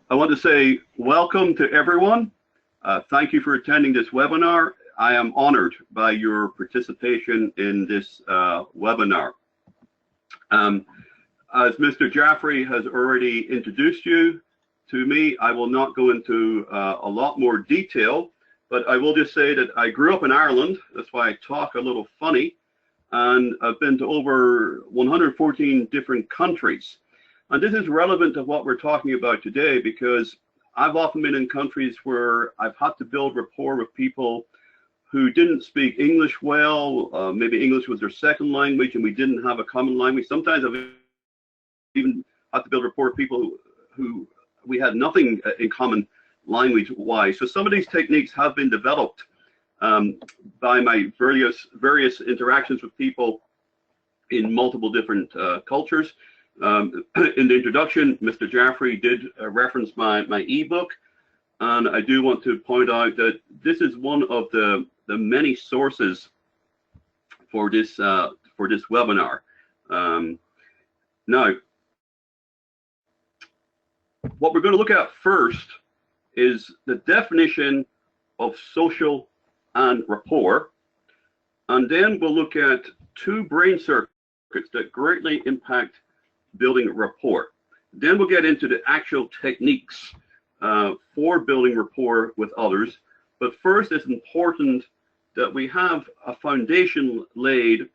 I want to say welcome to everyone. Thank you for attending this webinar. I am honored by your participation in this webinar. As Mr. Jaffrey has already introduced you to me, I will not go into a lot more detail, but I will just say that I grew up in Ireland. That's why I talk a little funny. And I've been to over 114 different countries. And this is relevant to what we're talking about today, because I've often been in countries where I've had to build rapport with people who didn't speak English well. Maybe English was their second language and we didn't have a common language. Sometimes I've even had to build rapport with people who we had nothing in common language-wise. So some of these techniques have been developed by my various interactions with people in multiple different cultures. In the introduction, Mr. Jaffrey did reference my ebook, and I do want to point out that this is one of the many sources for this webinar. Now, what we're going to look at first is the definition of social and rapport, and then we'll look at two brain circuits that greatly impact building rapport. Then we'll get into the actual techniques for building rapport with others. But first, it's important that we have a foundation laid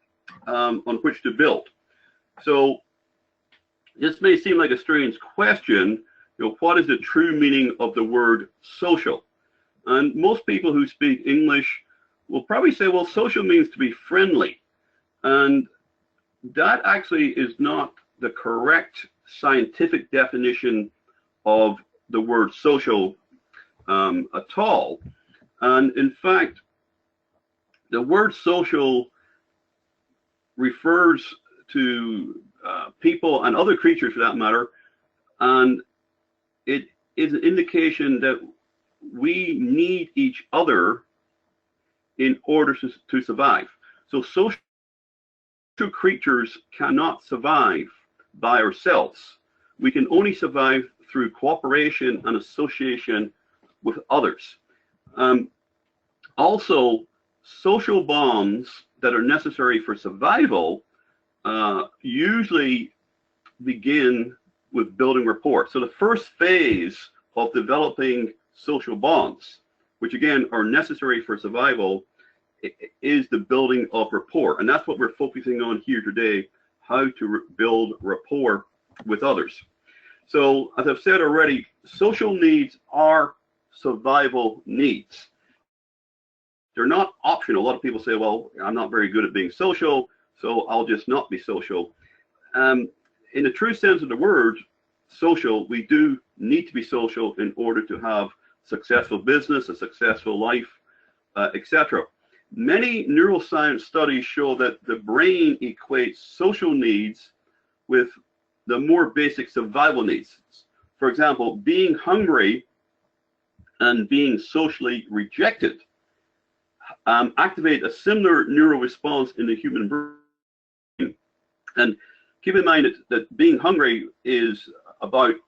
on which to build. So this may seem like a strange question. What is the true meaning of the word social? And most people who speak English will probably say, well, social means to be friendly. And that actually is not the correct scientific definition of the word social at all. And in fact, the word social refers to people and other creatures for that matter, and it is an indication that we need each other in order to survive. So social creatures cannot survive by ourselves. We can only survive through cooperation and association with others. Also, social bonds that are necessary for survival usually begin with building rapport. So the first phase of developing social bonds, which again are necessary for survival, is the building of rapport. And that's what we're focusing on here today, how to build rapport with others. So as I've said already, social needs are survival needs. They're not optional. A lot of people say, well, I'm not very good at being social, so I'll just not be social. In the true sense of the word, social, we do need to be social in order to have successful business, a successful life, etc. Many neuroscience studies show that the brain equates social needs with the more basic survival needs. For example, being hungry and being socially rejected activate a similar neural response in the human brain. And keep in mind that being hungry is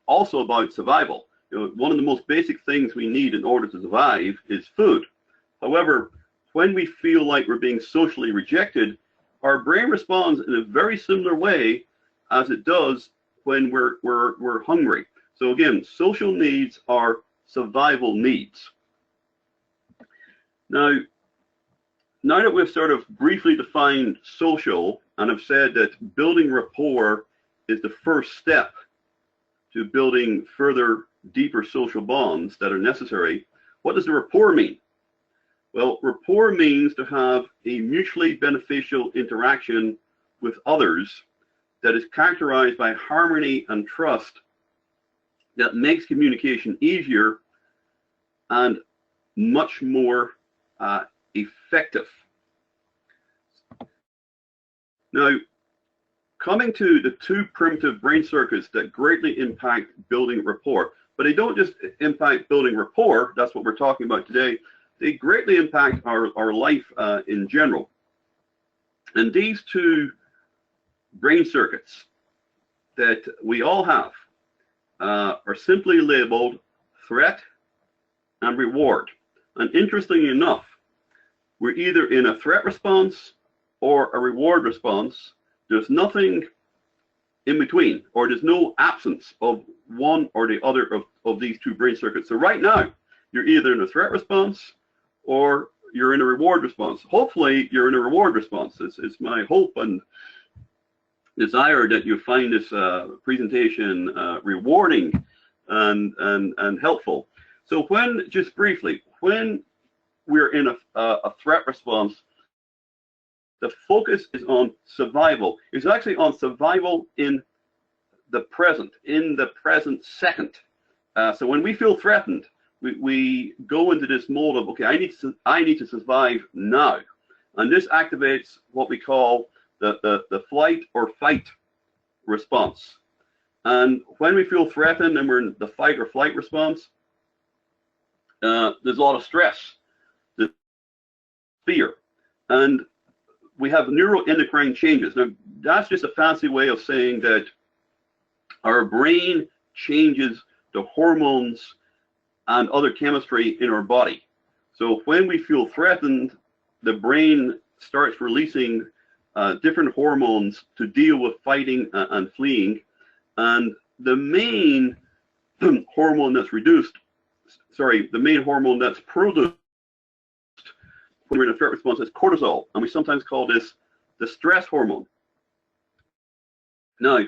also about survival. One of the most basic things we need in order to survive is food. However, when we feel like we're being socially rejected, our brain responds in a very similar way as it does when we're hungry. So again, social needs are survival needs. Now that we've sort of briefly defined social, and I've said that building rapport is the first step to building further, deeper social bonds that are necessary, what does the rapport mean? Well, rapport means to have a mutually beneficial interaction with others that is characterized by harmony and trust that makes communication easier and much more effective. Now, coming to the two primitive brain circuits that greatly impact building rapport, but they don't just impact building rapport, that's what we're talking about today, they greatly impact our life in general. And these two brain circuits that we all have are simply labeled threat and reward. And interestingly enough, we're either in a threat response or a reward response. There's nothing in between, or there's no absence of one or the other of these two brain circuits. So right now, you're either in a threat response or you're in a reward response. Hopefully, you're in a reward response. It's my hope and desire that you find this presentation rewarding and helpful. So when, just briefly, when we're in a threat response, the focus is on survival. It's actually on survival in the present second. So when we feel threatened, we go into this mode of, okay, I need to survive now. And this activates what we call the flight or fight response. And when we feel threatened and we're in the fight or flight response, there's a lot of stress, there's fear, and we have neuroendocrine changes. Now, that's just a fancy way of saying that our brain changes the hormones and other chemistry in our body. So when we feel threatened, the brain starts releasing different hormones to deal with fighting and fleeing. And the main hormone that's the main hormone that's produced when we're in a threat response is cortisol, and we sometimes call this the stress hormone. Now,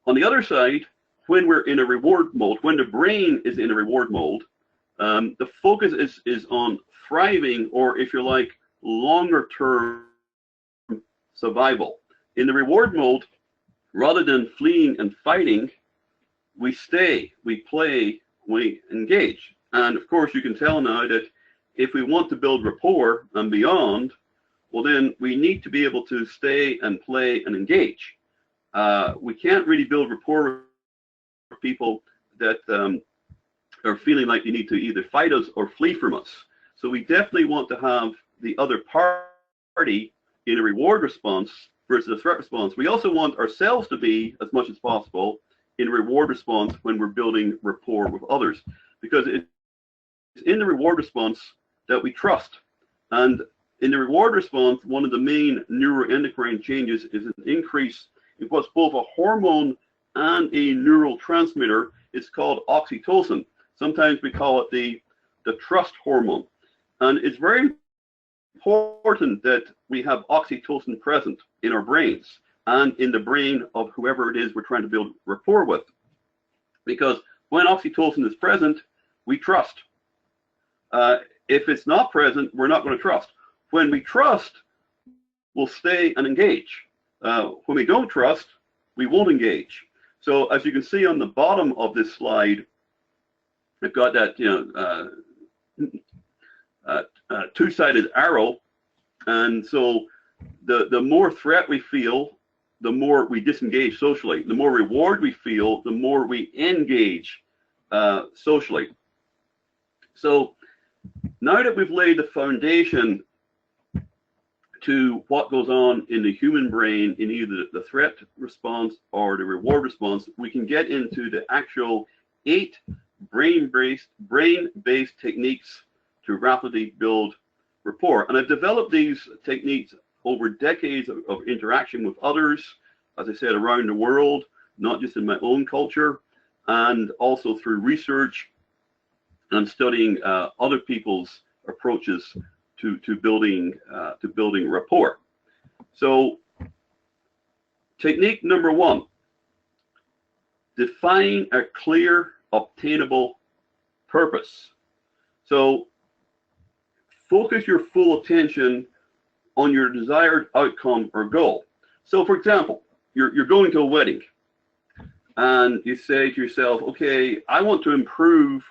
on the other side, when we're in a reward mode, when the brain is in a reward mode, the focus is on thriving, or if you like, longer term survival. In the reward mode, rather than fleeing and fighting, we stay, we play, we engage. And of course, you can tell now that if we want to build rapport and beyond, well, then we need to be able to stay and play and engage. We can't really build rapport with people that are feeling like they need to either fight us or flee from us. So we definitely want to have the other party in a reward response versus a threat response. We also want ourselves to be, as much as possible, in a reward response when we're building rapport with others, because it's in the reward response that we trust. And in the reward response, one of the main neuroendocrine changes is an increase in what's both a hormone and a neurotransmitter. It's called oxytocin. Sometimes we call it the trust hormone. And it's very important that we have oxytocin present in our brains and in the brain of whoever it is we're trying to build rapport with. Because when oxytocin is present, we trust. If it's not present, we're not going to trust. When we trust, we'll stay and engage. When we don't trust, we won't engage. So as you can see on the bottom of this slide, I've got that two-sided arrow, and so the more threat we feel, the more we disengage socially. The more reward we feel, the more we engage socially. So now that we've laid the foundation to what goes on in the human brain in either the threat response or the reward response, we can get into the actual 8 brain-based techniques to rapidly build rapport. And I've developed these techniques over decades of interaction with others, as I said, around the world, not just in my own culture, and also through research and studying other people's approaches to building rapport. So, technique number 1: define a clear, obtainable purpose. So, focus your full attention on your desired outcome or goal. So, for example, you're going to a wedding, and you say to yourself, okay, I want to improve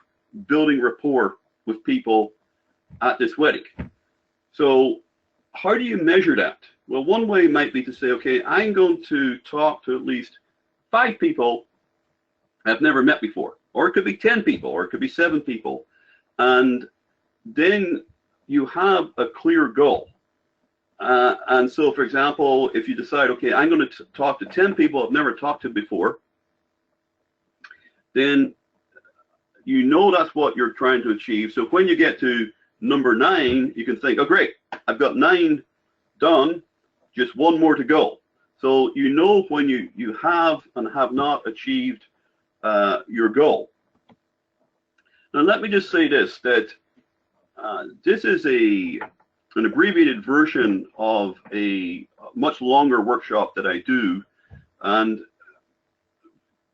building rapport with people at this wedding. So how do you measure that? Well, one way might be to say, okay, I'm going to talk to at least 5 people I've never met before, or it could be 10 people, or it could be 7 people, and then you have a clear goal. And so, for example, if you decide, okay, I'm going to talk to 10 people I've never talked to before, then you know that's what you're trying to achieve. So when you get to number 9, you can think, oh great, I've got 9 done, just 1 more to go. So you know when you have and have not achieved your goal. Now let me just say this, that this is an abbreviated version of a much longer workshop that I do, and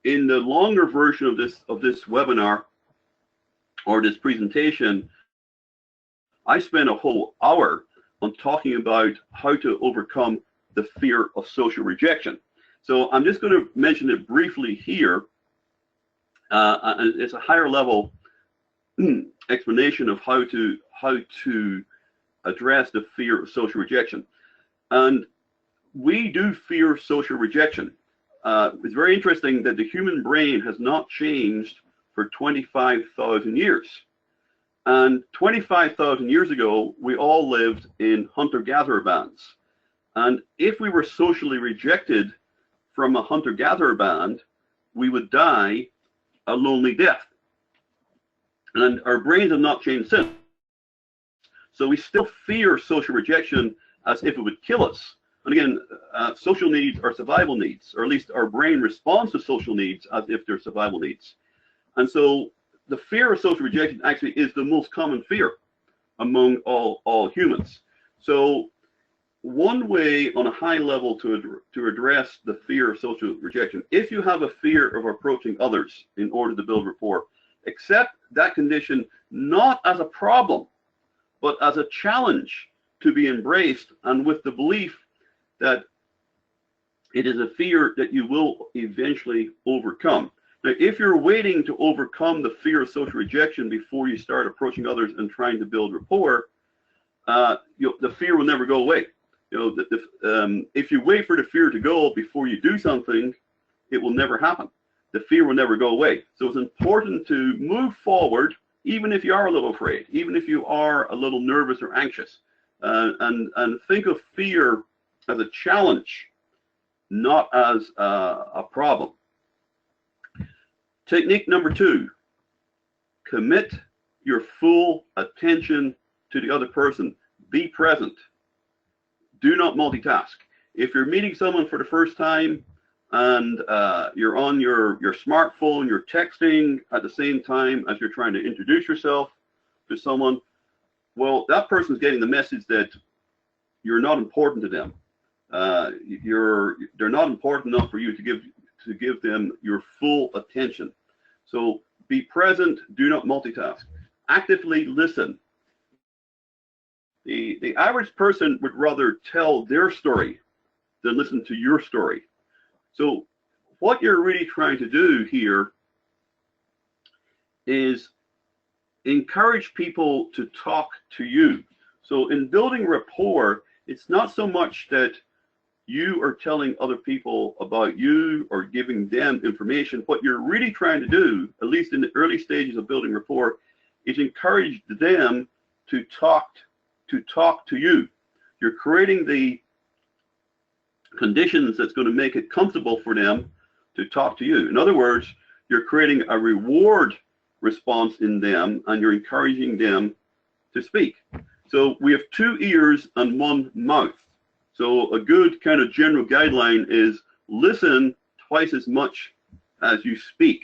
in the longer version of this webinar or this presentation, I spent a whole hour on talking about how to overcome the fear of social rejection. So I'm just going to mention it briefly here. It's a higher level explanation of how to address the fear of social rejection. And we do fear social rejection. It's very interesting that the human brain has not changed for 25,000 years. And 25,000 years ago, we all lived in hunter-gatherer bands. And if we were socially rejected from a hunter-gatherer band, we would die a lonely death. And our brains have not changed since. So we still fear social rejection as if it would kill us. And again, social needs are survival needs, or at least our brain responds to social needs as if they're survival needs. And so the fear of social rejection actually is the most common fear among all humans. So one way on a high level to address the fear of social rejection, if you have a fear of approaching others in order to build rapport, accept that condition not as a problem, but as a challenge to be embraced, and with the belief that it is a fear that you will eventually overcome. Now, if you're waiting to overcome the fear of social rejection before you start approaching others and trying to build rapport, the fear will never go away. If you wait for the fear to go before you do something, it will never happen. The fear will never go away. So it's important to move forward, even if you are a little afraid, even if you are a little nervous or anxious, and think of fear as a challenge, not as a problem. Technique number 2, commit your full attention to the other person. Be present. Do not multitask. If you're meeting someone for the first time and you're on your smartphone, you're texting at the same time as you're trying to introduce yourself to someone, well, that person's getting the message that you're not important to them. They're not important enough for you to give them your full attention. So be present, do not multitask. Actively listen. The average person would rather tell their story than listen to your story. So what you're really trying to do here is encourage people to talk to you. So in building rapport, it's not so much that you are telling other people about you or giving them information. What you're really trying to do, at least in the early stages of building rapport, is encourage them to talk to you. You're creating the conditions that's going to make it comfortable for them to talk to you. In other words, you're creating a reward response in them, and you're encouraging them to speak. So we have 2 ears and 1 mouth. So a good kind of general guideline is listen twice as much as you speak.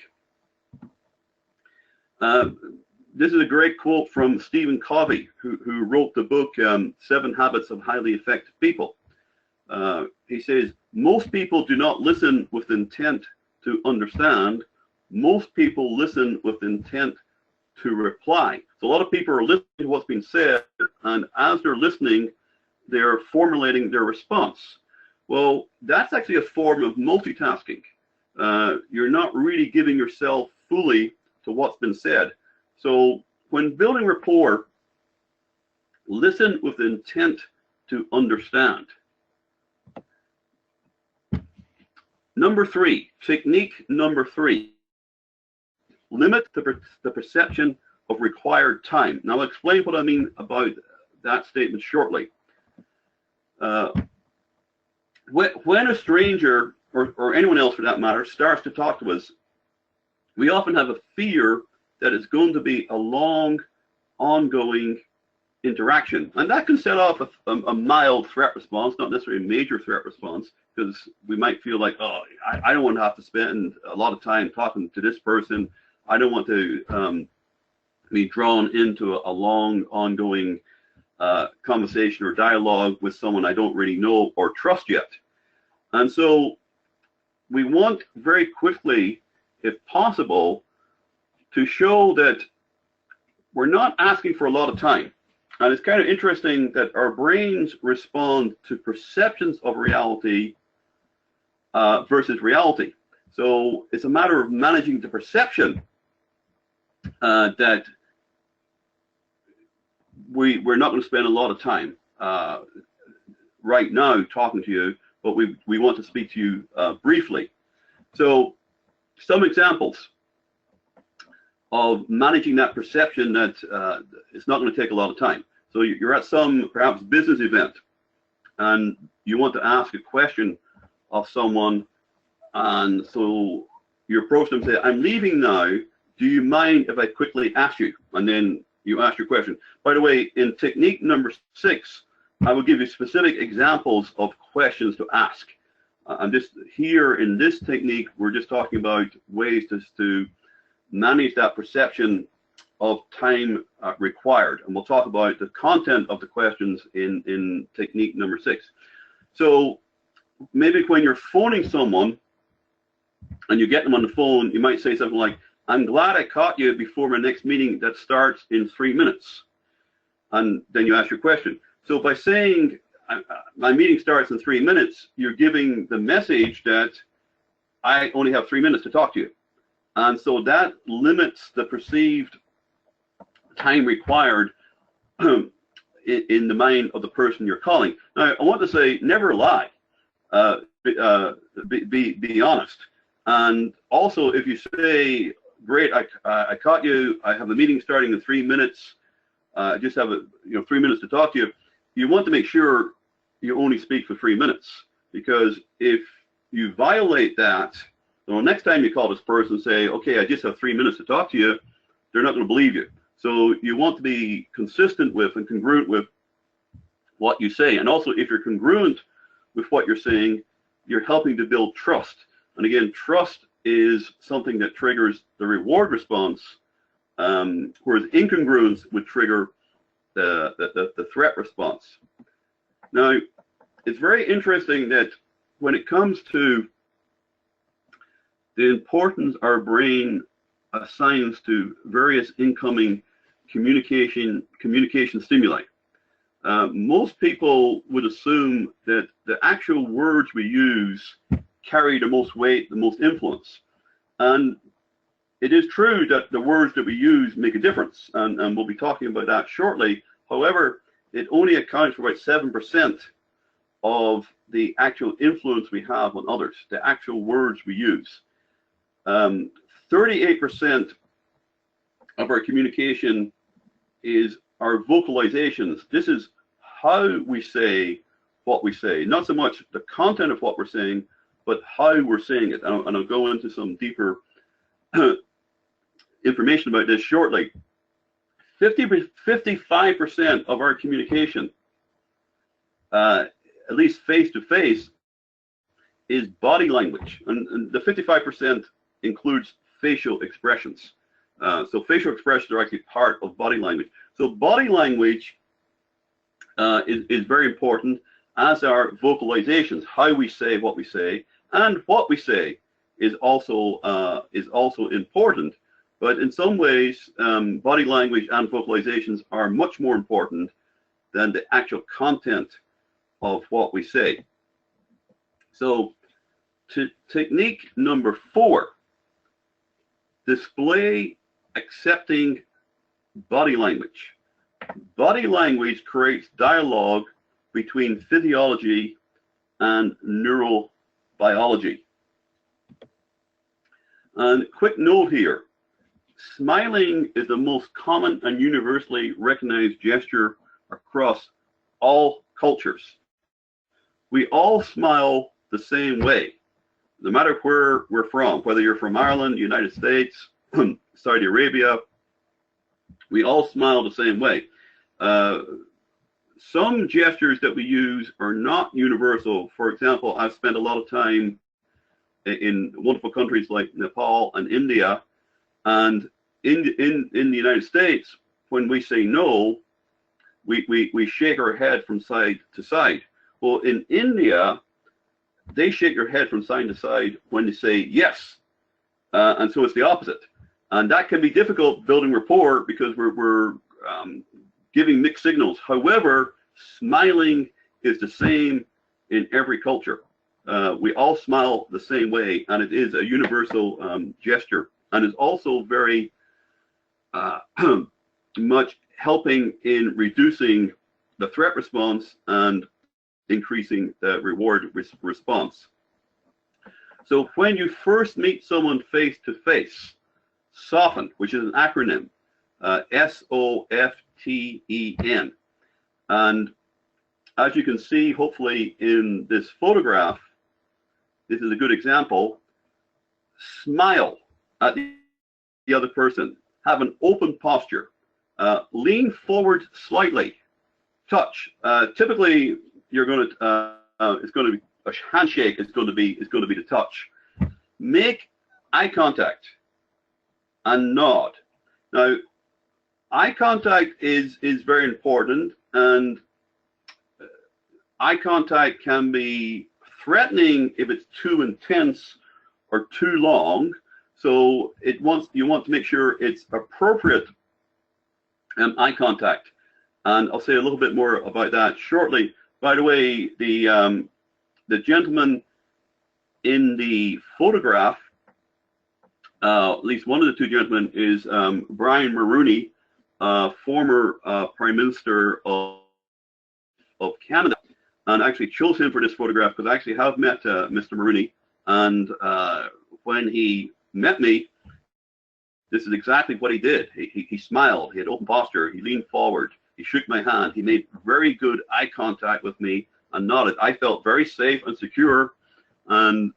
This is a great quote from Stephen Covey, who wrote the book 7 Habits of Highly Effective People. He says, most people do not listen with intent to understand. Most people listen with intent to reply. So a lot of people are listening to what's being said, and as they're listening, they're formulating their response. Well, that's actually a form of multitasking. You're not really giving yourself fully to what's been said. So when building rapport, listen with intent to understand. Number 3, technique number 3, limit the perception of required time. Now I'll explain what I mean about that statement shortly. When a stranger, or anyone else for that matter, starts to talk to us, we often have a fear that it's going to be a long, ongoing interaction. And that can set off a mild threat response, not necessarily a major threat response, because we might feel like, oh, I don't want to have to spend a lot of time talking to this person. I don't want to be drawn into a long, ongoing conversation or dialogue with someone I don't really know or trust yet. And so we want very quickly, if possible, to show that we're not asking for a lot of time. And it's kind of interesting that our brains respond to perceptions of reality versus reality. So it's a matter of managing the perception that we're not going to spend a lot of time right now talking to you, but we want to speak to you briefly. So some examples of managing that perception that it's not going to take a lot of time. So you're at some perhaps business event and you want to ask a question of someone, and so you approach them and say, I'm leaving now, do you mind if I quickly ask you? And then you ask your question. By the way, in technique number 6, I will give you specific examples of questions to ask. I'm just here in this technique, we're just talking about ways to manage that perception of time required. And we'll talk about the content of the questions in technique number 6. So maybe when you're phoning someone and you get them on the phone, you might say something like, I'm glad I caught you before my next meeting that starts in 3 minutes. And then you ask your question. So by saying, my meeting starts in 3 minutes, you're giving the message that I only have 3 minutes to talk to you. And so that limits the perceived time required in the mind of the person you're calling. Now, I want to say, never lie. Be honest. And also, if you say, great, I caught you, I have a meeting starting in 3 minutes, I just have 3 minutes to talk to you, you want to make sure you only speak for 3 minutes. Because if you violate that, so next time you call this person and say, okay, I just have 3 minutes to talk to you, they're not going to believe you. So you want to be consistent with and congruent with what you say. And also, if you're congruent with what you're saying, you're helping to build trust. And again, trust is something that triggers the reward response, whereas incongruence would trigger the threat response. Now, it's very interesting that when it comes to the importance our brain assigns to various incoming communication stimuli, most people would assume that the actual words we use carry the most weight, the most influence. And it is true that the words that we use make a difference, and we'll be talking about that shortly. However, it only accounts for about 7% of the actual influence we have on others, the actual words we use. 38% of our communication is our vocalizations. This is how we say what we say, not so much the content of what we're saying, but how we're saying it. And I'll go into some deeper information about this shortly. 55% of our communication, at least face-to-face, is body language. And the 55% includes facial expressions. So facial expressions are actually part of body language. So body language is very important, as are vocalizations, how we say what we say, and what we say is also important. But in some ways, body language and vocalizations are much more important than the actual content of what we say. So technique number 4, display accepting body language. Body language creates dialogue between physiology and neurobiology. And quick note here, smiling is the most common and universally recognized gesture across all cultures. We all smile the same way. no matter where we're from, whether you're from Ireland, United States, Saudi Arabia, we all smile the same way. Some gestures that we use are not universal. For example, I've spent a lot of time in wonderful countries like Nepal and India, and in the United States, when we say no, we shake our head from side to side. Well, in India, they shake their head from side to side when they say yes, and so it's the opposite. And that can be difficult building rapport because we're giving mixed signals. However, smiling is the same in every culture. We all smile the same way, and it is a universal gesture, and is also very much helping in reducing the threat response and increasing the reward response. So when you first meet someone face to face, S.O.F.T.E.N, which is an acronym, S.O.F.T.E.N. And as you can see, hopefully in this photograph, this is a good example. Smile at the other person. Have an open posture. Lean forward slightly. Touch. Typically, you're going to. It's going to be a handshake. It's going to be the touch. Make eye contact and nod. Now, eye contact is very important, and eye contact can be threatening if it's too intense or too long. So you want to make sure it's appropriate eye contact, and I'll say a little bit more about that shortly. By the way, the gentleman in the photograph, at least one of the two gentlemen, is Brian Mulroney, former Prime Minister of Canada, and I actually chose him for this photograph because I actually have met Mr. Mulroney, and when he met me, this is exactly what he did. He smiled, he had open posture, he leaned forward, he shook my hand, he made very good eye contact with me and nodded. I felt very safe and secure, and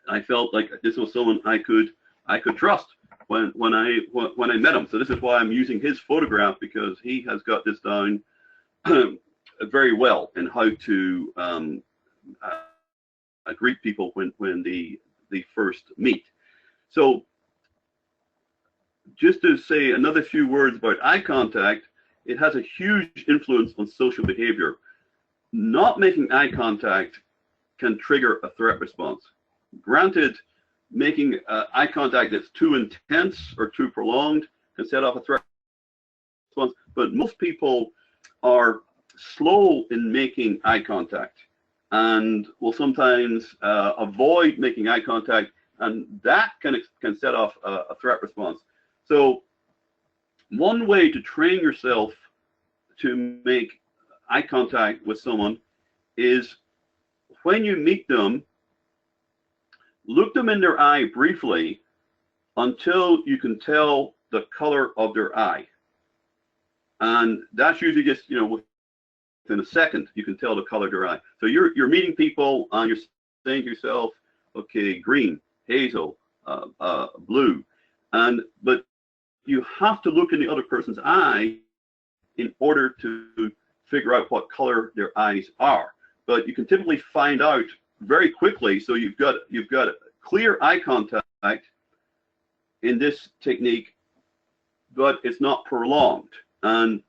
I felt like this was someone I could trust when I met him. So this is why I'm using his photograph, because he has got this down very well in how to greet people when they first meet. So just to say another few words about eye contact, it has a huge influence on social behavior. Not making eye contact can trigger a threat response. Granted, making eye contact that's too intense or too prolonged can set off a threat response, but most people are slow in making eye contact and will sometimes avoid making eye contact, and that can set off a threat response. So one way to train yourself to make eye contact with someone is when you meet them, look them in their eye briefly until you can tell the color of their eye. And that's usually just, within a second, you can tell the color of their eye. So you're meeting people and you're saying to yourself, okay, green, hazel, blue. But you have to look in the other person's eye in order to figure out what color their eyes are. But you can typically find out very quickly. So you've got clear eye contact in this technique, but it's not prolonged. And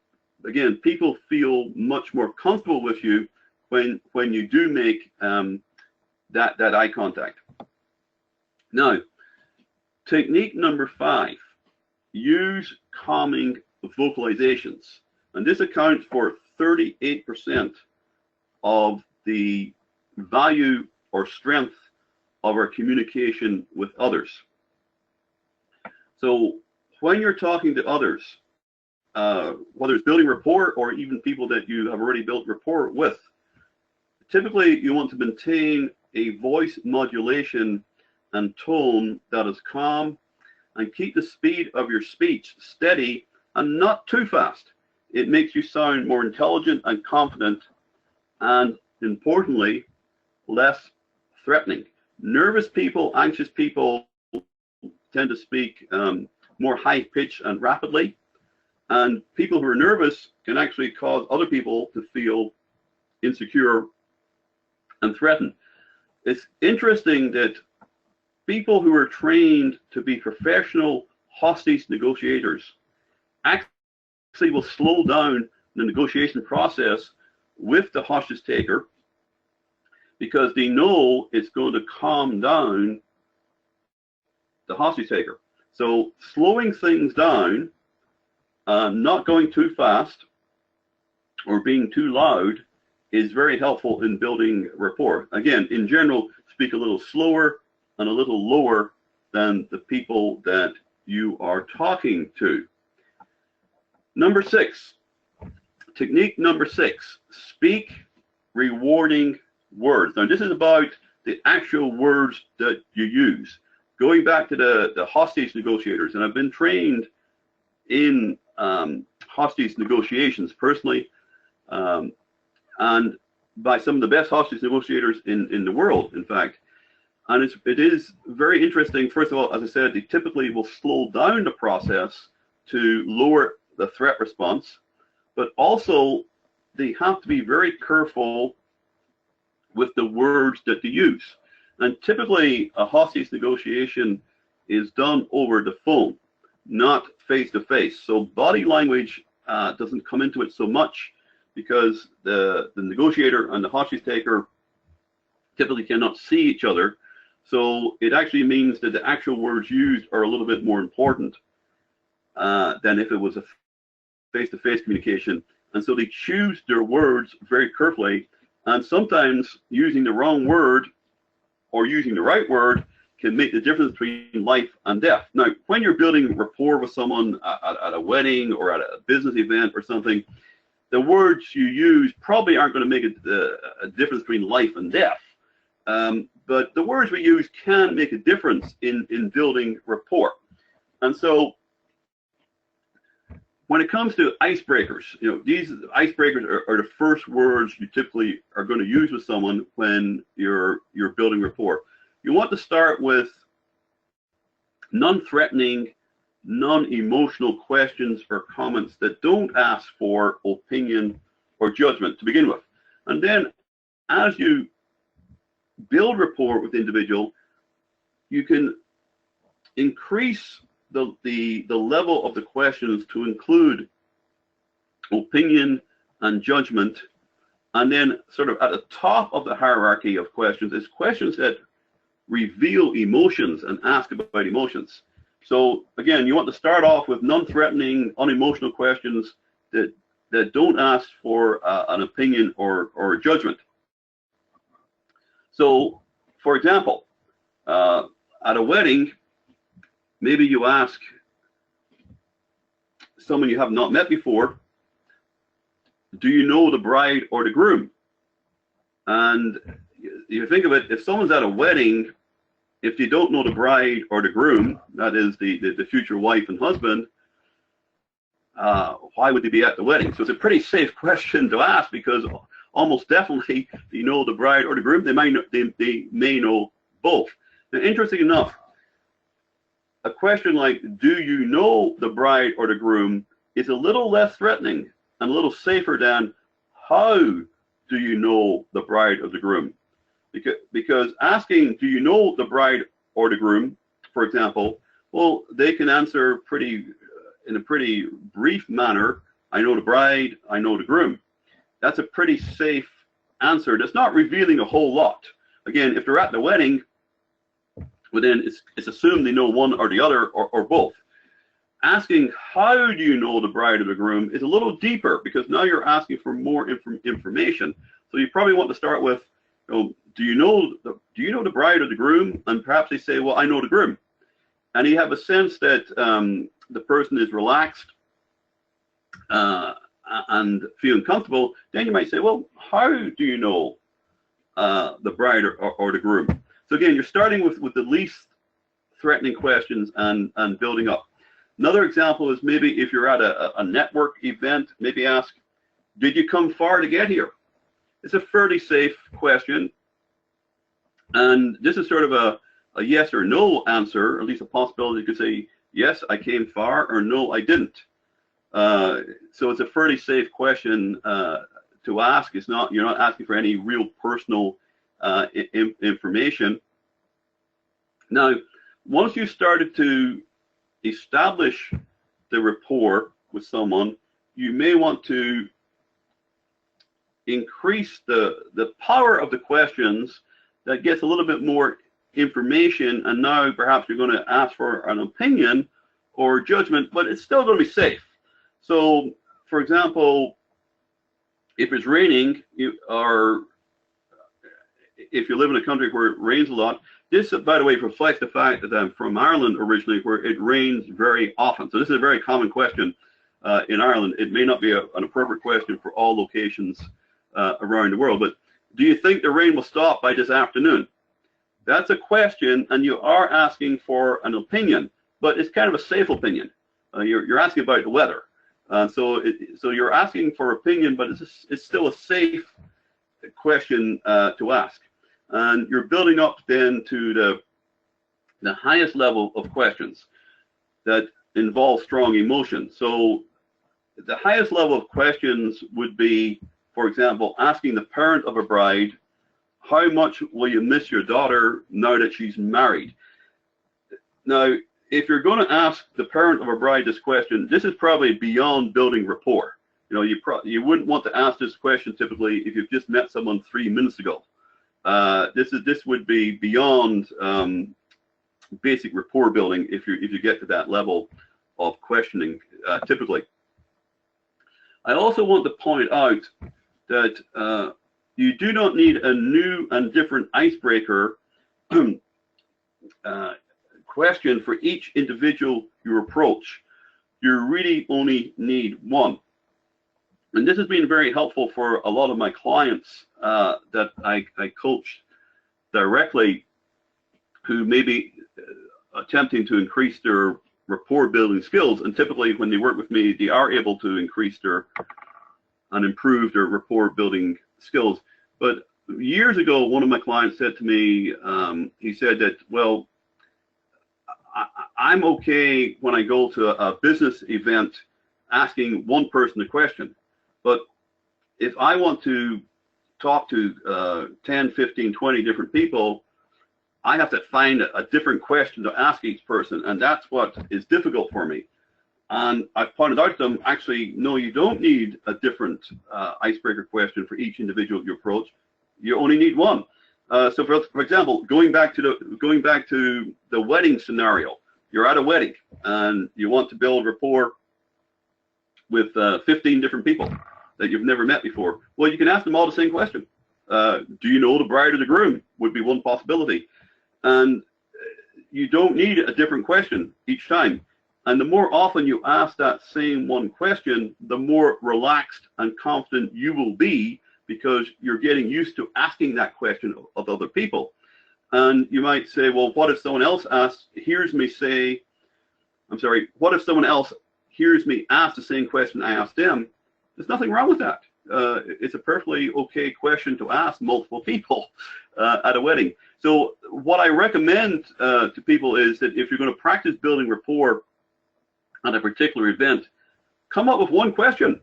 again, people feel much more comfortable with you when you do make that eye contact. Now, technique number 5, use calming vocalizations. And this accounts for 38% of the value or strength of our communication with others. So when you're talking to others, whether it's building rapport or even people that you have already built rapport with, typically you want to maintain a voice modulation and tone that is calm, and keep the speed of your speech steady and not too fast. It makes you sound more intelligent and confident, and importantly, less threatening. Nervous people, anxious people tend to speak more high-pitched and rapidly, and people who are nervous can actually cause other people to feel insecure and threatened. It's interesting that people who are trained to be professional hostage negotiators actually will slow down the negotiation process with the hostage taker because they know it's going to calm down the hostage taker. So slowing things down, not going too fast or being too loud is very helpful in building rapport. Again, in general, speak a little slower and a little lower than the people that you are talking to. Number 6, technique number 6, speak rewarding words. Now, this is about the actual words that you use. Going back to the hostage negotiators, and I've been trained in hostage negotiations personally, and by some of the best hostage negotiators in the world, in fact. And it is very interesting. First of all, as I said, they typically will slow down the process to lower the threat response, but also they have to be very careful with the words that they use. And typically, a hostage negotiation is done over the phone, not face-to-face. So body language doesn't come into it so much because the negotiator and the hostage taker typically cannot see each other. So it actually means that the actual words used are a little bit more important than if it was a face-to-face communication. And so they choose their words very carefully, and sometimes using the wrong word or using the right word can make the difference between life and death. Now, when you're building rapport with someone at a wedding or at a business event or something, the words you use probably aren't going to make a difference between life and death. But the words we use can make a difference in building rapport. And so when it comes to icebreakers, these icebreakers are the first words you typically are going to use with someone when you're building rapport. You want to start with non-threatening, non-emotional questions or comments that don't ask for opinion or judgment to begin with. And then as you build rapport with the individual, you can increase the level of the questions to include opinion and judgment, and then sort of at the top of the hierarchy of questions is questions that reveal emotions and ask about emotions. So again, you want to start off with non-threatening, unemotional questions that don't ask for an opinion or judgment. So, for example, at a wedding, maybe you ask someone you have not met before, do you know the bride or the groom? And you think of it, if someone's at a wedding, if you don't know the bride or the groom, that is the future wife and husband, why would they be at the wedding? So it's a pretty safe question to ask, because almost definitely you know the bride or the groom. They may know both. Now, interesting enough, a question like, do you know the bride or the groom, is a little less threatening and a little safer than, how do you know the bride or the groom? Because asking, do you know the bride or the groom, for example, well, they can answer in a pretty brief manner, I know the bride, I know the groom. That's a pretty safe answer. That's not revealing a whole lot. Again, if they're at the wedding, well, then it's assumed they know one or the other or both. Asking, how do you know the bride or the groom, is a little deeper, because now you're asking for more information. So you probably want to start with, do you know the bride or the groom? And perhaps they say, well, I know the groom. And you have a sense that the person is relaxed and feeling comfortable. Then you might say, well, how do you know the bride or the groom? So again, you're starting with the least threatening questions and building up. Another example is maybe if you're at a network event, maybe ask, did you come far to get here? It's a fairly safe question. And this is sort of a yes or no answer, or at least a possibility. You could say, yes, I came far, or no, I didn't. So it's a fairly safe question to ask. It's not, you're not asking for any real personal information. Now, once you started to establish the rapport with someone, you may want to increase the power of the questions that gets a little bit more information, and now perhaps you're going to ask for an opinion or judgment, but it's still going to be safe. So, for example, if it's raining, or if you live in a country where it rains a lot, this, by the way, reflects the fact that I'm from Ireland originally, where it rains very often. So this is a very common question in Ireland. It may not be an appropriate question for all locations around the world, but do you think the rain will stop by this afternoon? That's a question, and you are asking for an opinion, but it's kind of a safe opinion. You're asking about the weather. So you're asking for opinion, but it's still a safe question to ask. And you're building up then to the highest level of questions that involve strong emotion. So the highest level of questions would be, for example, asking the parent of a bride, how much will you miss your daughter now that she's married? Now, if you're going to ask the parent of a bride this question, this is probably beyond building rapport. You know, you wouldn't want to ask this question typically if you've just met someone 3 minutes ago. This would be beyond basic rapport building if you get to that level of questioning typically. I also want to point out that you do not need a new and different icebreaker question for each individual you approach. You really only need one. And this has been very helpful for a lot of my clients that I coach directly, who may be attempting to increase their rapport building skills. And typically when they work with me, they are able to increase and improve their rapport building skills. But years ago, one of my clients said to me, he said that, well, I'm okay when I go to a business event asking one person a question. But if I want to talk to 10, 15, 20 different people, I have to find a different question to ask each person. And that's what is difficult for me. And I pointed out to them, actually, no, you don't need a different icebreaker question for each individual you approach. You only need one. So for example, going back to the wedding scenario, you're at a wedding and you want to build rapport with 15 different people that you've never met before. Well, you can ask them all the same question. Do you know the bride or the groom? Would be one possibility. And you don't need a different question each time. And the more often you ask that same one question, the more relaxed and confident you will be, because you're getting used to asking that question of other people. And you might say, well, what if someone else hears me ask the same question I asked them? There's nothing wrong with that. It's a perfectly okay question to ask multiple people at a wedding. So what I recommend to people is that if you're going to practice building rapport at a particular event, come up with one question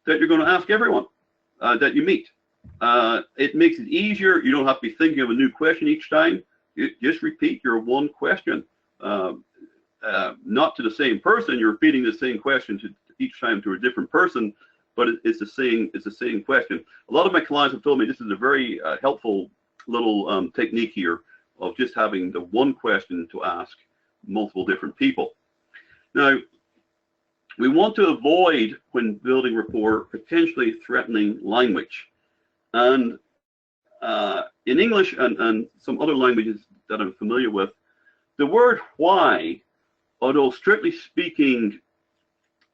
that you're going to ask everyone that you meet. It makes it easier. You don't have to be thinking of a new question each time. You just repeat your one question. Not to the same person. You're repeating the same question each time to a different person, but it's the same question. A lot of my clients have told me this is a very helpful little technique here of just having the one question to ask multiple different people. Now, we want to avoid, when building rapport, potentially threatening language. And in English and some other languages that I'm familiar with, the word why, although strictly speaking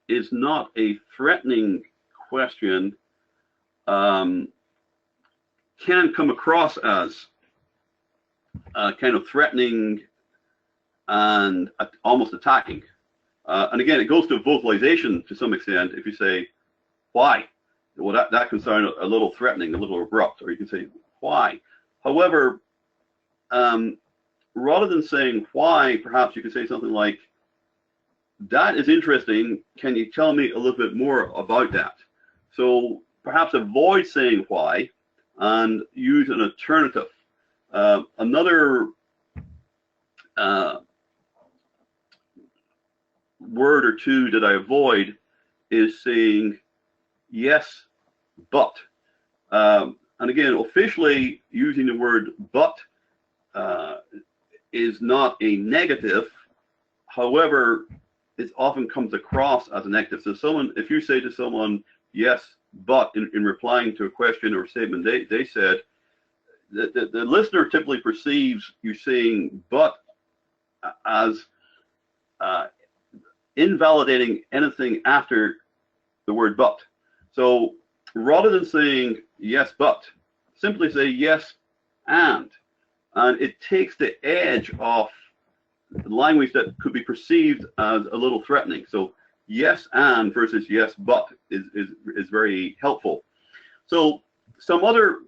is not a threatening question, can come across as kind of threatening and almost attacking. And again, it goes to vocalization to some extent. If you say, why? Well, that can sound a little threatening, a little abrupt, or you can say, why? However, rather than saying why, perhaps you could say something like, that is interesting, can you tell me a little bit more about that? So perhaps avoid saying why and use an alternative. Another word or two that I avoid is saying yes, but. And again, officially using the word but is not a negative. However, it often comes across as a negative. So someone, if you say to someone, yes, but in replying to a question or statement they said, the listener typically perceives you saying but as invalidating anything after the word but. So rather than saying yes, but, simply say yes, and it takes the edge off language that could be perceived as a little threatening. So yes and versus yes but is very helpful. So some other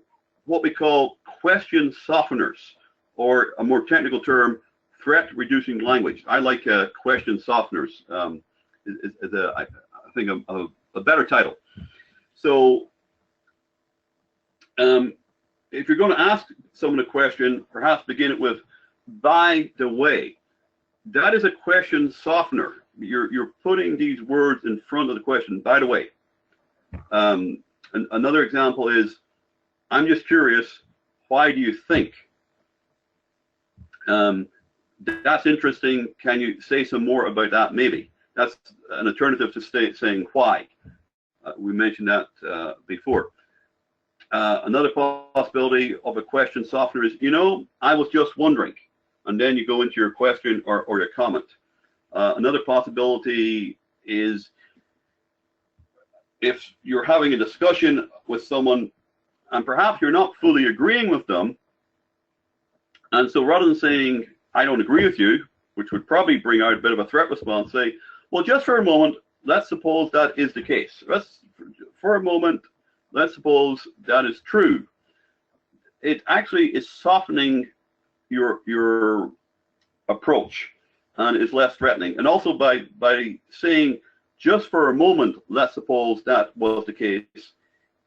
what we call question softeners, or a more technical term, threat reducing language. I like question softeners is I think a better title. So if you're going to ask someone a question, perhaps begin it with, by the way. That is a question softener. You're putting these words in front of the question, by the way. And another example is, I'm just curious, why do you think? That's interesting. Can you say some more about that? Maybe. That's an alternative to saying why. We mentioned that before. Another possibility of a question softener is, you know, I was just wondering. And then you go into your question or your comment. Another possibility is if you're having a discussion with someone and perhaps you're not fully agreeing with them, and so rather than saying, I don't agree with you, which would probably bring out a bit of a threat response, say, well, just for a moment, let's suppose that is the case. For a moment, let's suppose that is true. It actually is softening your approach and is less threatening. And also by saying just for a moment, let's suppose that was the case,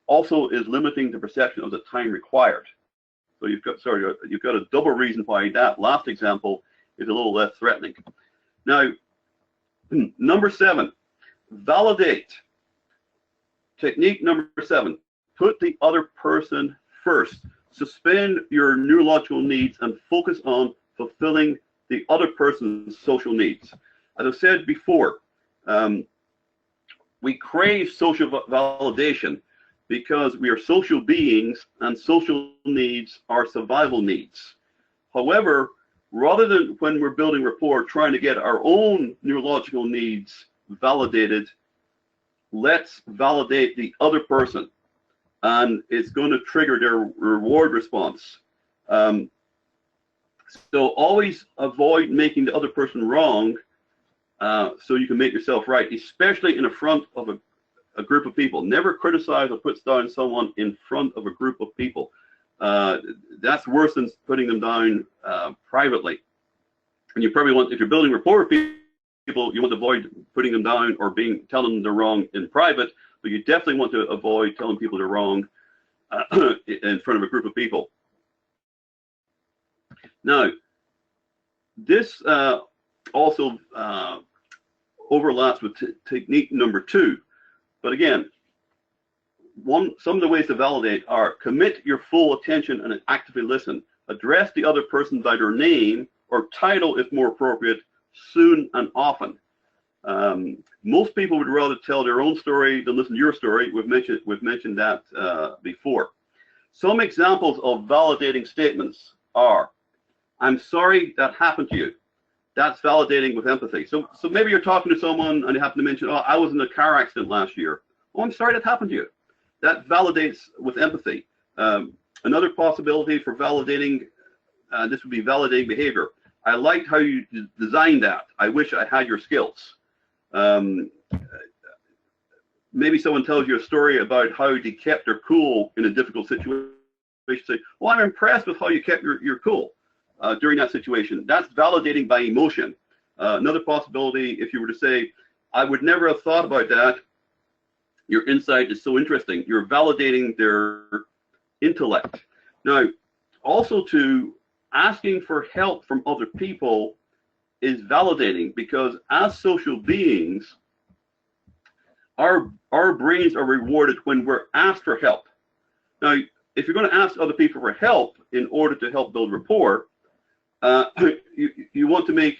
also is limiting the perception of the time required. So you've got a double reason why that last example is a little less threatening. Now, number 7, validate. Technique number 7, put the other person first. Suspend your neurological needs and focus on fulfilling the other person's social needs. As I said before, we crave social validation because we are social beings and social needs are survival needs. However, rather than when we're building rapport trying to get our own neurological needs validated, let's validate the other person. And it's going to trigger their reward response. So always avoid making the other person wrong so you can make yourself right, especially in front of a group of people. Never criticize or put down someone in front of a group of people. That's worse than putting them down privately. And you probably want, if you're building rapport with people, you want to avoid putting them down or telling them they're wrong in private. But you definitely want to avoid telling people they're wrong in front of a group of people. Now, this also overlaps with technique number 2. But again, some of the ways to validate are commit your full attention and actively listen. Address the other person by their name or title if more appropriate, soon and often. Most people would rather tell their own story than listen to your story. We've mentioned that before. Some examples of validating statements are, I'm sorry that happened to you. That's validating with empathy. So maybe you're talking to someone and you happen to mention, oh, I was in a car accident last year. Oh, I'm sorry that happened to you. That validates with empathy. Another possibility for validating, this would be validating behavior. I liked how you designed that. I wish I had your skills. Maybe someone tells you a story about how they kept their cool in a difficult situation. Say, well, I'm impressed with how you kept your cool. during that situation. That's validating by emotion. Another possibility, if you were to say, I would never have thought about that, your insight is so interesting. You're validating their intellect. Now, also to asking for help from other people is validating, because as social beings, our brains are rewarded when we're asked for help. Now, if you're going to ask other people for help in order to help build rapport, you want to make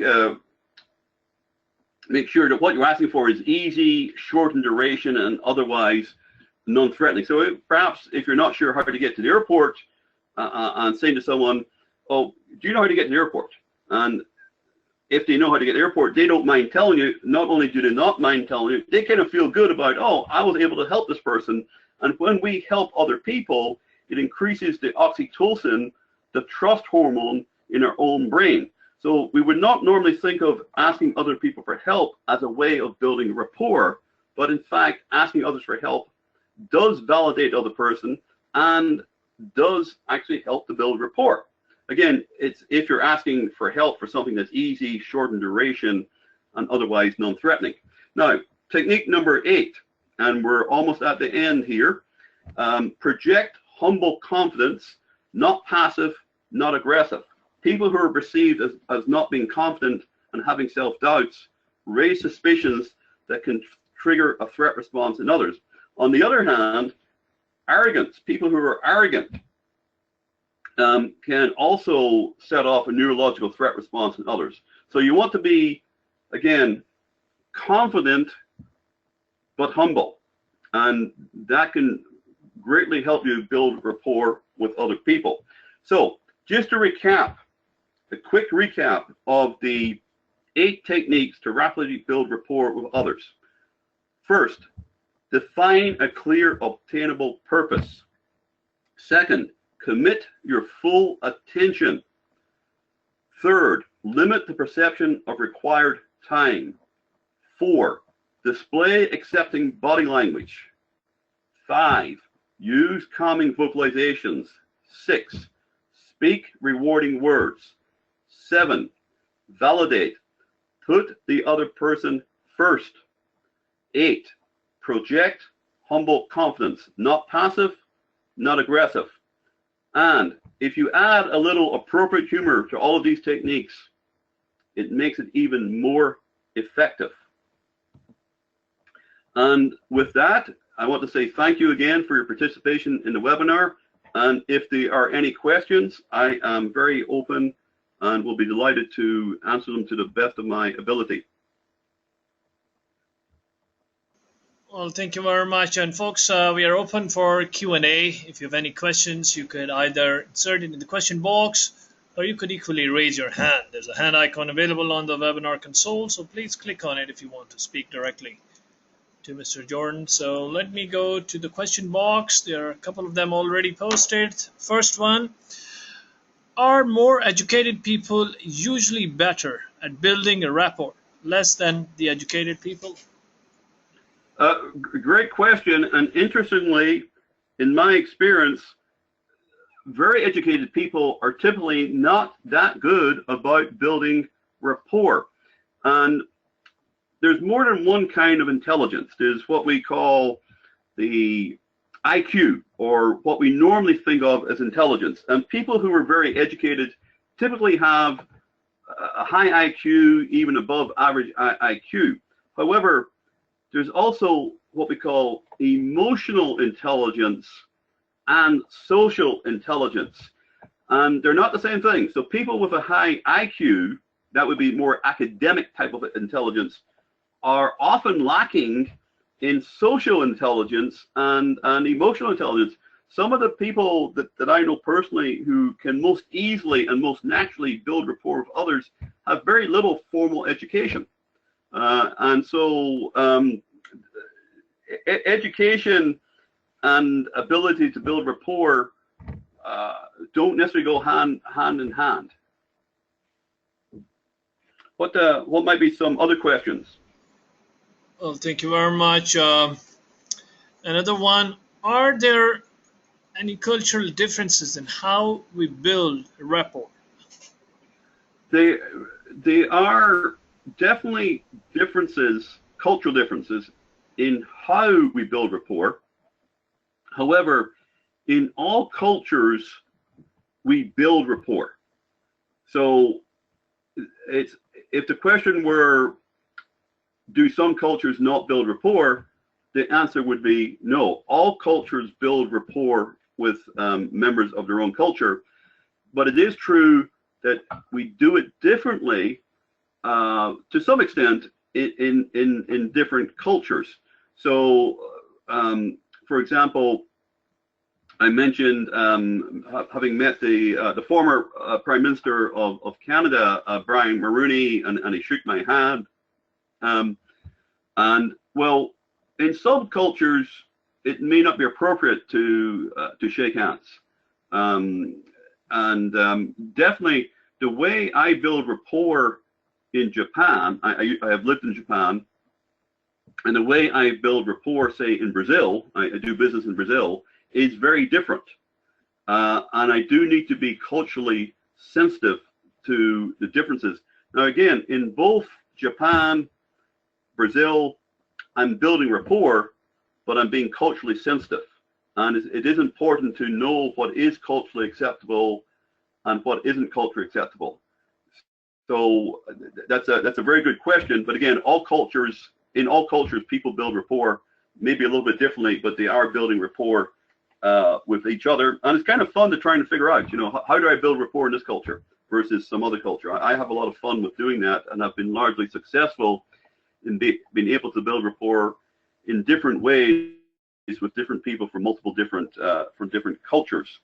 sure that what you're asking for is easy, short in duration, and otherwise non-threatening. So perhaps if you're not sure how to get to the airport, and saying to someone, oh, do you know how to get to the airport? And if they know how to get to the airport, they don't mind telling you. Not only do they not mind telling you, they kind of feel good about, oh, I was able to help this person. And when we help other people, it increases the oxytocin, the trust hormone in our own brain. So we would not normally think of asking other people for help as a way of building rapport, but in fact, asking others for help does validate the other person and does actually help to build rapport. Again, it's if you're asking for help for something that's easy, short in duration, and otherwise non-threatening. Now, technique number 8, and we're almost at the end here. Project humble confidence, not passive, not aggressive. People who are perceived as not being confident and having self-doubts raise suspicions that can trigger a threat response in others. On the other hand, arrogance, people who are arrogant, can also set off a neurological threat response in others. So you want to be, again, confident but humble, and that can greatly help you build rapport with other people. So just to recap, a quick recap of the 8 techniques to rapidly build rapport with others. First, define a clear, obtainable purpose. Second, commit your full attention. Third, limit the perception of required time. 4, display accepting body language. 5, use calming vocalizations. 6, speak rewarding words. 7, validate. Put the other person first. 8, project humble confidence, not passive, not aggressive. And if you add a little appropriate humor to all of these techniques, it makes it even more effective. And with that, I want to say thank you again for your participation in the webinar. And if there are any questions, I am very open and will be delighted to answer them to the best of my ability. Well, thank you very much. And folks, we are open for Q&A. If you have any questions, you could either insert it in the question box, or you could equally raise your hand. There's a hand icon available on the webinar console, so please click on it if you want to speak directly to Mr. Jordan. So let me go to the question box. There are a couple of them already posted. First one, are more educated people usually better at building a rapport, less than the educated people? Great question, and interestingly, in my experience, very educated people are typically not that good about building rapport. And there's more than one kind of intelligence. There's what we call the IQ, or what we normally think of as intelligence. And people who are very educated typically have a high IQ, even above average IQ. However, there's also what we call emotional intelligence and social intelligence, and they're not the same thing. So people with a high IQ, that would be more academic type of intelligence, are often lacking in social intelligence and emotional intelligence. Some of the people that I know personally who can most easily and most naturally build rapport with others have very little formal education. And so education and ability to build rapport don't necessarily go hand in hand. What might be some other questions? Well, thank you very much. Another one, are there any cultural differences in how we build rapport? They are definitely differences, cultural differences in how we build rapport. However, in all cultures, we build rapport. So if the question were, do some cultures not build rapport? The answer would be no. All cultures build rapport with members of their own culture, but it is true that we do it differently to some extent in different cultures. So, for example, I mentioned having met the former Prime Minister of Canada, Brian Mulroney, and he shook my hand. And well, in some cultures, it may not be appropriate to shake hands. Definitely, the way I build rapport in Japan, I have lived in Japan, and the way I build rapport, say in Brazil, I do business in Brazil, is very different. And I do need to be culturally sensitive to the differences. Now, again, in both Japan, Brazil, I'm building rapport, but I'm being culturally sensitive. And it is important to know what is culturally acceptable and what isn't culturally acceptable. So that's a very good question. But again, in all cultures, people build rapport, maybe a little bit differently, but they are building rapport with each other. And it's kind of fun to try and figure out, how do I build rapport in this culture versus some other culture? I have a lot of fun with doing that, and I've been largely successful in being able to build rapport in different ways with different people from multiple different cultures.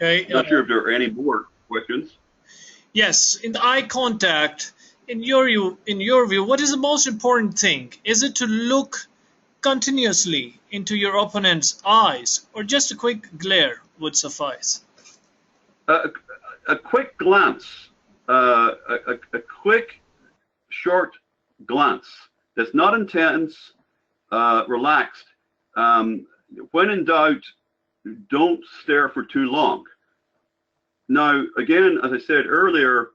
Okay. Not sure if there are any more questions. Yes, in the eye contact, in your view, what is the most important thing? Is it to look continuously into your opponent's eyes, or just a quick glare would suffice? A quick glance, a quick, short glance that's not intense, relaxed. When in doubt, don't stare for too long. Now, again, as I said earlier,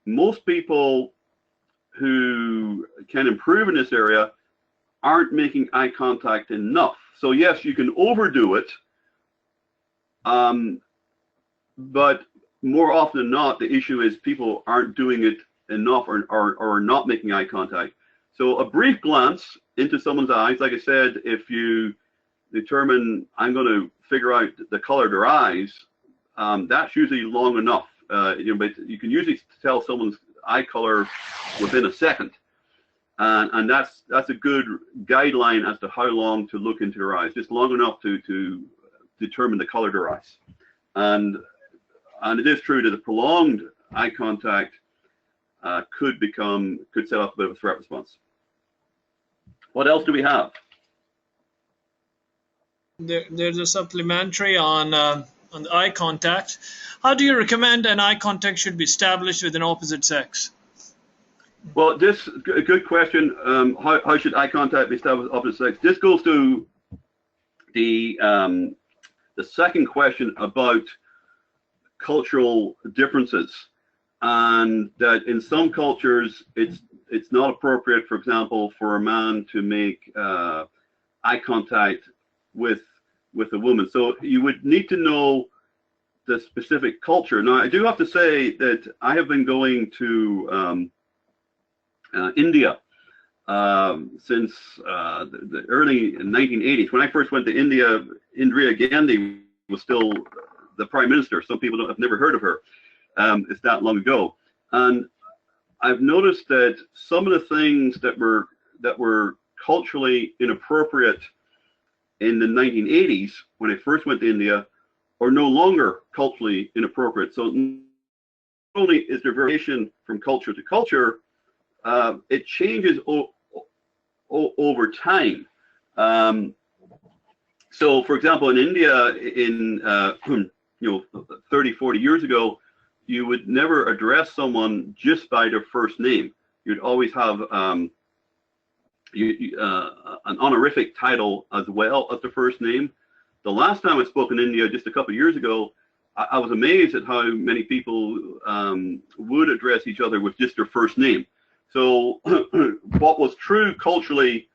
most people who can improve in this area aren't making eye contact enough. So yes, you can overdo it, but more often than not, the issue is people aren't doing it enough or not making eye contact. So a brief glance into someone's eyes, like I said, if you determine I'm going to figure out the color of their eyes, that's usually long enough. But you can usually tell someone's eye color within a second. And that's a good guideline as to how long to look into their eyes, just long enough to determine the color of their eyes. And it is true that a prolonged eye contact could set off a bit of a threat response. What else do we have? There's a supplementary on the eye contact. How do you recommend an eye contact should be established with an opposite sex? Well, this a good question. How should eye contact be established with opposite sex? This goes to the second question about cultural differences, and that in some cultures it's not appropriate, for example, for a man to make eye contact with a woman. So you would need to know the specific culture. Now, I do have to say that I have been going to India since the early 1980s. When I first went to India, Indira Gandhi was still the prime minister. Some people have never heard of her. It's that long ago, and I've noticed that some of the things that were culturally inappropriate in the 1980s, when I first went to India, are no longer culturally inappropriate. So not only is there variation from culture to culture, it changes over time. So, for example, in India, in 30, 40 years ago, you would never address someone just by their first name. You'd always have an honorific title as well as the first name. The last time I spoke in India, just a couple of years ago, I was amazed at how many people would address each other with just their first name. So what was true culturally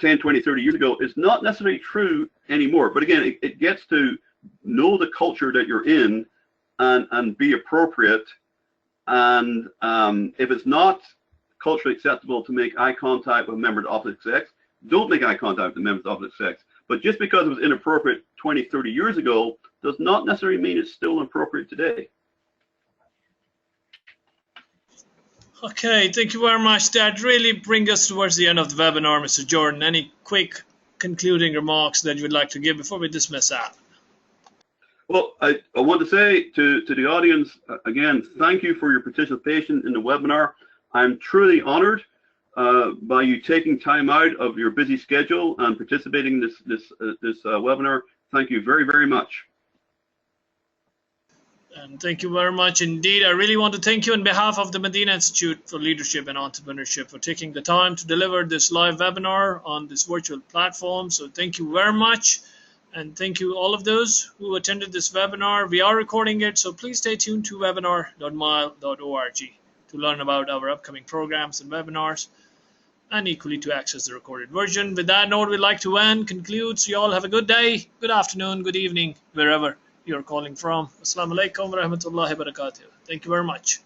10, 20, 30 years ago is not necessarily true anymore. But again, it gets to know the culture that you're in and be appropriate. And if it's not culturally acceptable to make eye contact with members of the opposite sex, don't make eye contact with members of the opposite sex. But just because it was inappropriate 20, 30 years ago does not necessarily mean it's still appropriate today. Okay, thank you very much. That really brings us towards the end of the webinar, Mr. Jordan. Any quick concluding remarks that you would like to give before we dismiss that? Well, I want to say to the audience, again, thank you for your participation in the webinar. I'm truly honored by you taking time out of your busy schedule and participating in this webinar. Thank you very, very much. And thank you very much indeed. I really want to thank you on behalf of the Madinah Institute for Leadership and Entrepreneurship for taking the time to deliver this live webinar on this virtual platform. So thank you very much. And thank you all of those who attended this webinar. We are recording it, so please stay tuned to webinar.mile.org to learn about our upcoming programs and webinars, and equally to access the recorded version. With that note, we'd like to conclude. So you all have a good day, good afternoon, good evening, wherever you're calling from. Assalamu alaikum wa rahmatullahi wa barakatuh. Thank you very much.